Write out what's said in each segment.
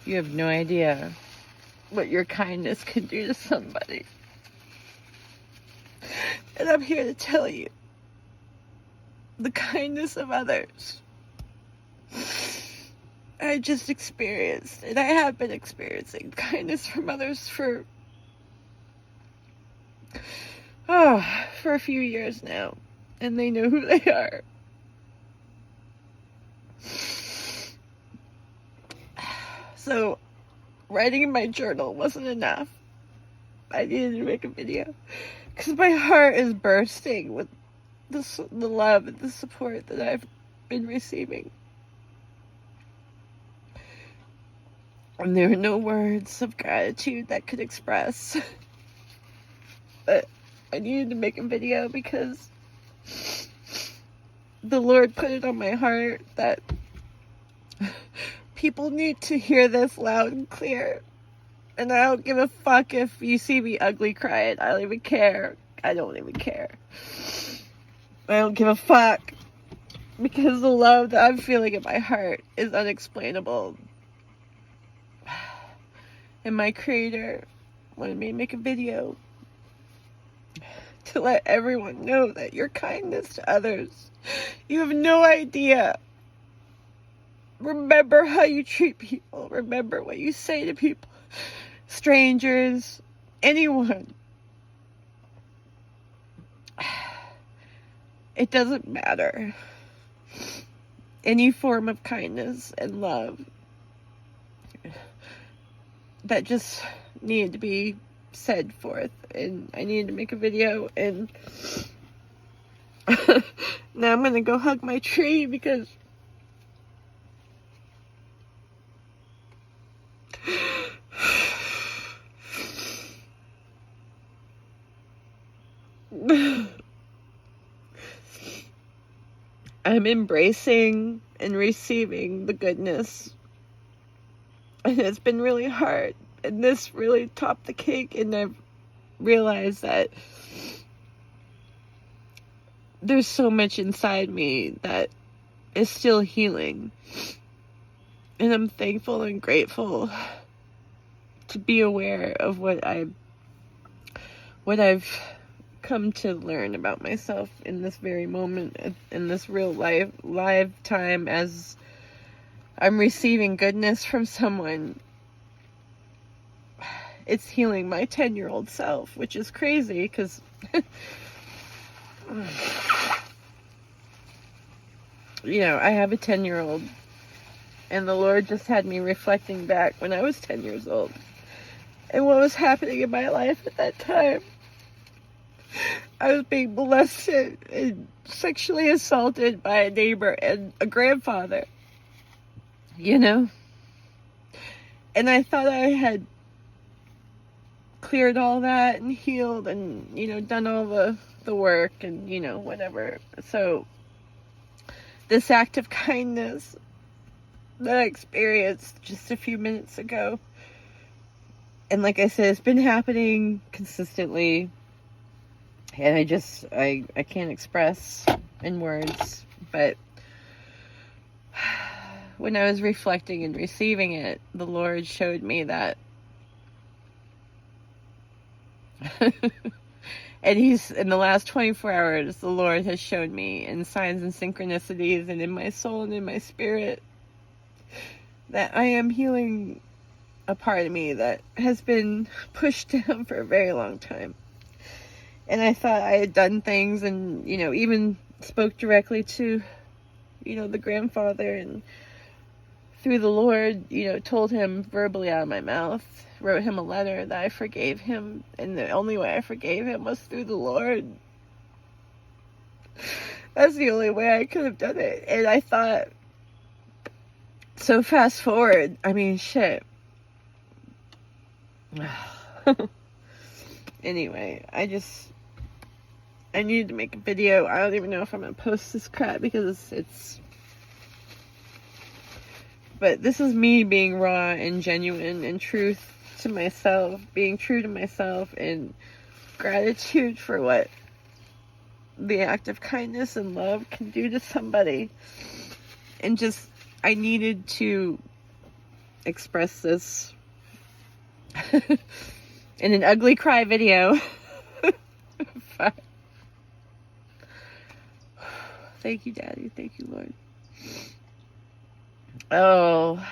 You have no idea what your kindness can do to somebody. And I'm here to tell you, the kindness of others I just experienced, and I have been experiencing kindness from others for a few years now, and they know who they are. So, writing in my journal wasn't enough. I needed to make a video, because my heart is bursting with the love and the support that I've been receiving. And there are no words of gratitude that could express. But I needed to make a video because the Lord put it on my heart that people need to hear this loud and clear. And I don't give a fuck if you see me ugly crying. I don't even care. I don't even care. I don't give a fuck. Because the love that I'm feeling in my heart is unexplainable. And my creator wanted me to make a video to let everyone know that your kindness to others, you have no idea. Remember how you treat people. Remember what you say to people. Strangers, anyone. It doesn't matter. Any form of kindness and love that just needed to be said forth, and I needed to make a video, and now I'm gonna go hug my tree because I'm embracing and receiving the goodness, and it's been really hard, and this really topped the cake, and I've realized that there's so much inside me that is still healing, and I'm thankful and grateful to be aware of what I've come to learn about myself in this very moment, in this real live time, as I'm receiving goodness from someone. It's healing my 10-year-old self, which is crazy because you know, I have a 10-year-old, and the Lord just had me reflecting back when I was 10 years old and what was happening in my life at that time. I was being molested and sexually assaulted by a neighbor and a grandfather, you know? And I thought I had cleared all that and healed and, you know, done all the work and, you know, whatever. So this act of kindness that I experienced just a few minutes ago, and like I said, it's been happening consistently, and I can't express in words, but when I was reflecting and receiving it, the Lord showed me that and he's, in the last 24 hours, the Lord has shown me in signs and synchronicities and in my soul and in my spirit that I am healing a part of me that has been pushed down for a very long time. And I thought I had done things and, you know, even spoke directly to, you know, the grandfather, and through the Lord, you know, told him verbally out of my mouth, wrote him a letter that I forgave him, and the only way I forgave him was through the Lord. That's the only way I could have done it. And I thought, so fast forward, I mean, shit. Anyway, I needed to make a video. I don't even know if I'm gonna post this crap because but this is me being raw and genuine and truth to myself, being true to myself, and gratitude for what the act of kindness and love can do to somebody. And just, I needed to express this in an ugly cry video. Thank you, Daddy. Thank you, Lord. Oh.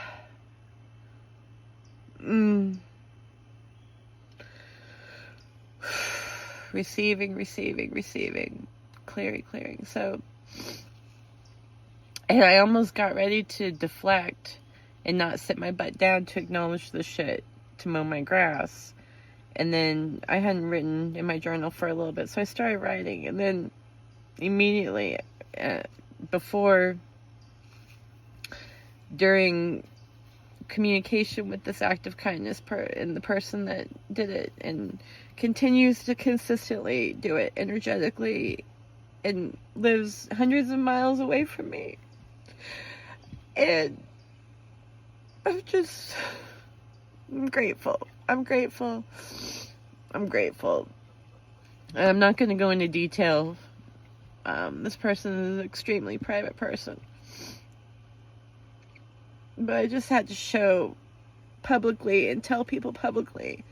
Receiving. Clearing. So, and I almost got ready to deflect and not sit my butt down to acknowledge the shit, to mow my grass. And then I hadn't written in my journal for a little bit, so I started writing. And then immediately, during communication with this act of kindness and the person that did it and continues to consistently do it energetically and lives hundreds of miles away from me. And I'm grateful. I'm grateful. And I'm not going to go into detail. This person is an extremely private person. But I just had to show publicly and tell people publicly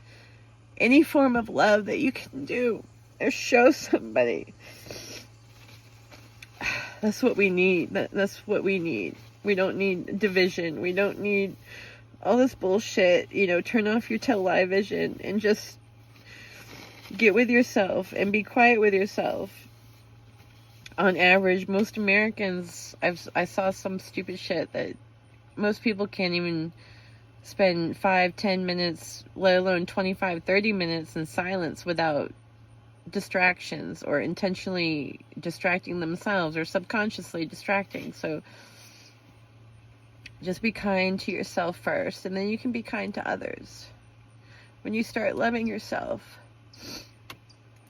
any form of love that you can do or show somebody. That's what we need. That's what we need. We don't need division. We don't need all this bullshit. Turn off your television and just get with yourself and be quiet with yourself. On average, most Americans, I saw some stupid shit that most people can't even spend 5-10 minutes, let alone 25-30 minutes in silence without distractions or intentionally distracting themselves or subconsciously distracting. So just be kind to yourself first, and then you can be kind to others. When you start loving yourself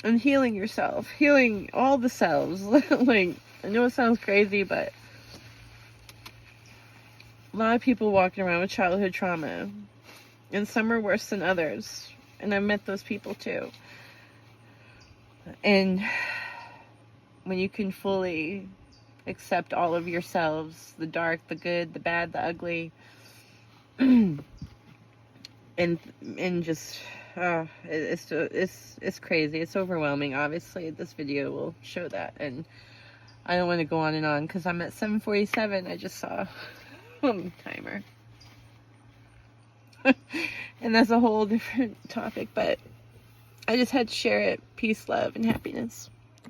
and healing yourself, healing all the selves. Like, I know it sounds crazy, but a lot of people walking around with childhood trauma, and some are worse than others, and I've met those people too. And when you can fully accept all of yourselves, the dark, the good, the bad, the ugly, and just it's crazy. It's overwhelming. Obviously, this video will show that, and I don't want to go on and on because I'm at 7:47. I just saw timer. And that's a whole different topic, but I just had to share it. Peace, love, and happiness.